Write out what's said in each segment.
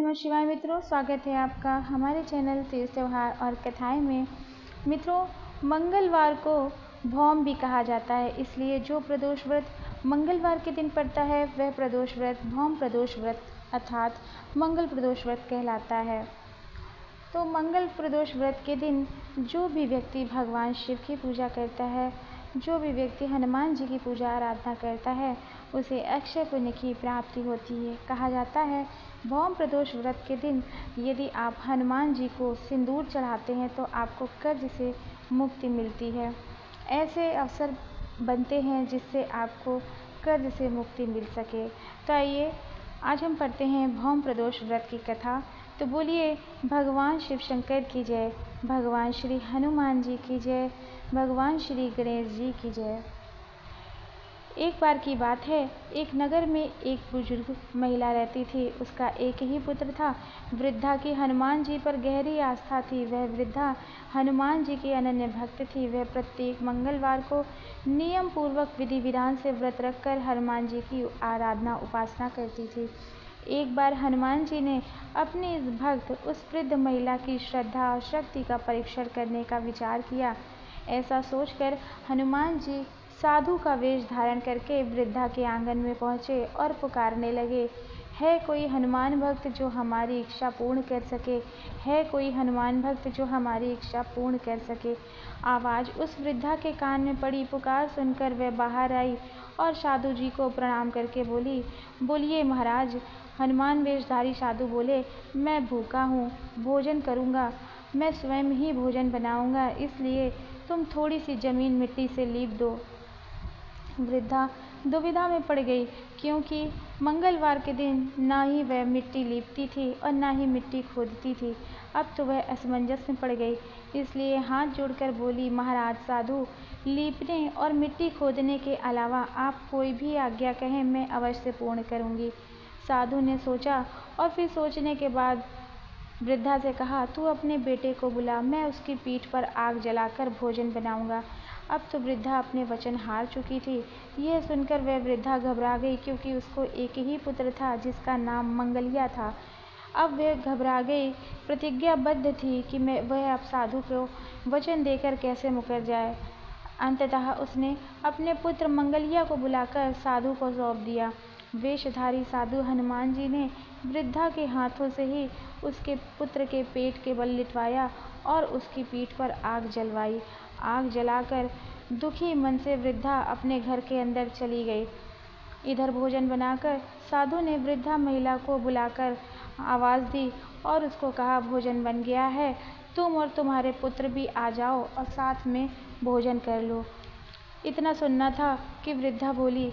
नमः शिवाय मित्रों, स्वागत है आपका हमारे चैनल तीज त्योहार और कथाएं में। मित्रों, मंगलवार को भौम भी कहा जाता है, इसलिए जो प्रदोष व्रत मंगलवार के दिन पड़ता है वह प्रदोष व्रत भौम प्रदोष व्रत अर्थात मंगल प्रदोष व्रत कहलाता है। तो मंगल प्रदोष व्रत के दिन जो भी व्यक्ति भगवान शिव की पूजा करता है, जो भी व्यक्ति हनुमान जी की पूजा आराधना करता है, उसे अक्षय पुण्य की प्राप्ति होती है। कहा जाता है भौम प्रदोष व्रत के दिन यदि आप हनुमान जी को सिंदूर चढ़ाते हैं तो आपको कर्ज से मुक्ति मिलती है। ऐसे अवसर बनते हैं जिससे आपको कर्ज से मुक्ति मिल सके। तो आइए आज हम पढ़ते हैं भौम प्रदोष व्रत की कथा। तो बोलिए भगवान शिव शंकर की जय, भगवान श्री हनुमान जी की जय, भगवान श्री गणेश जी की जय। एक बार की बात है, एक नगर में एक बुजुर्ग महिला रहती थी। उसका एक ही पुत्र था। वृद्धा की हनुमान जी पर गहरी आस्था थी। वह वृद्धा हनुमान जी की अनन्य भक्त थी। वह प्रत्येक मंगलवार को नियम पूर्वक विधि विधान से व्रत रखकर हनुमान जी की आराधना उपासना करती थी। एक बार हनुमान जी ने अपनी इस भक्त उस वृद्ध महिला की श्रद्धा और शक्ति का परीक्षण करने का विचार किया। ऐसा सोचकर हनुमान जी साधु का वेश धारण करके वृद्धा के आंगन में पहुँचे और पुकारने लगे, है कोई हनुमान भक्त जो हमारी इच्छा पूर्ण कर सके, है कोई हनुमान भक्त जो हमारी इच्छा पूर्ण कर सके। आवाज़ उस वृद्धा के कान में पड़ी। पुकार सुनकर वह बाहर आई और साधु जी को प्रणाम करके बोली, बोलिए महाराज। हनुमान वेशधारी साधु बोले, मैं भूखा हूँ, भोजन करूँगा, मैं स्वयं ही भोजन बनाऊँगा, इसलिए तुम थोड़ी सी जमीन मिट्टी से लीप दो। वृद्धा दुविधा में पड़ गई, क्योंकि मंगलवार के दिन ना ही वह मिट्टी लीपती थी और ना ही मिट्टी खोदती थी। अब तो वह असमंजस में पड़ गई, इसलिए हाथ जोड़कर बोली, महाराज साधु, लीपने और मिट्टी खोदने के अलावा आप कोई भी आज्ञा कहें, मैं अवश्य पूर्ण करूँगी। साधु ने सोचा और फिर सोचने के बाद वृद्धा से कहा, तू अपने बेटे को बुला, मैं उसकी पीठ पर आग जलाकर भोजन बनाऊंगा। अब तो वृद्धा अपने वचन हार चुकी थी। यह सुनकर वह वृद्धा घबरा गई, क्योंकि उसको एक ही पुत्र था जिसका नाम मंगलिया था। अब वह घबरा गई, प्रतिज्ञाबद्ध थी कि वह अब साधु को वचन देकर कैसे मुकर जाए। अंततः उसने अपने पुत्र मंगलिया को बुलाकर साधु को सौंप दिया। वेशधारी साधु हनुमान जी ने वृद्धा के हाथों से ही उसके पुत्र के पेट के बल लिटवाया और उसकी पीठ पर आग जलवाई। आग जलाकर दुखी मन से वृद्धा अपने घर के अंदर चली गई। इधर भोजन बनाकर साधु ने वृद्धा महिला को बुलाकर आवाज़ दी और उसको कहा, भोजन बन गया है, तुम और तुम्हारे पुत्र भी आ जाओ और साथ में भोजन कर लो। इतना सुनना था कि वृद्धा बोली,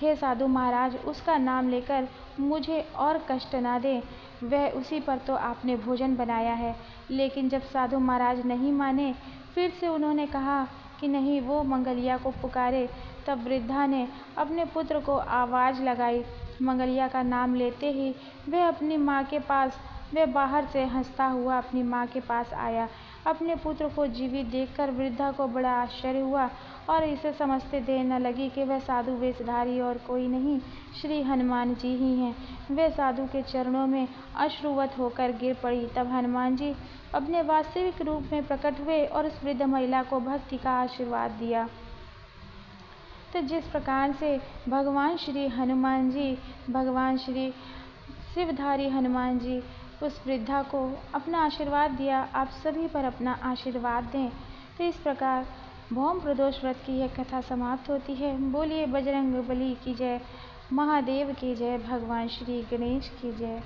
हे साधु महाराज, उसका नाम लेकर मुझे और कष्ट ना दें, वह उसी पर तो आपने भोजन बनाया है। लेकिन जब साधु महाराज नहीं माने, फिर से उन्होंने कहा कि नहीं, वो मंगलिया को पुकारे। तब वृद्धा ने अपने पुत्र को आवाज़ लगाई। मंगलिया का नाम लेते ही वह अपनी माँ के पास, वह बाहर से हंसता हुआ अपनी माँ के पास आया। अपने पुत्र को जीवित देखकर वृद्धा को बड़ा आश्चर्य हुआ और इसे समझते देर न लगी कि वह साधु वेशधारी और कोई नहीं, श्री हनुमान जी ही हैं। वह साधु के चरणों में अश्रुवत होकर गिर पड़ी। तब हनुमान जी अपने वास्तविक रूप में प्रकट हुए और उस वृद्ध महिला को भक्ति का आशीर्वाद दिया। तो जिस प्रकार से भगवान श्री हनुमान जी, भगवान श्री शिवधारी हनुमान जी उस वृद्धा को अपना आशीर्वाद दिया, आप सभी पर अपना आशीर्वाद दें। तो इस प्रकार भौम प्रदोष व्रत की यह कथा समाप्त होती है। बोलिए बजरंग बली की जय, महादेव की जय, भगवान श्री गणेश की जय।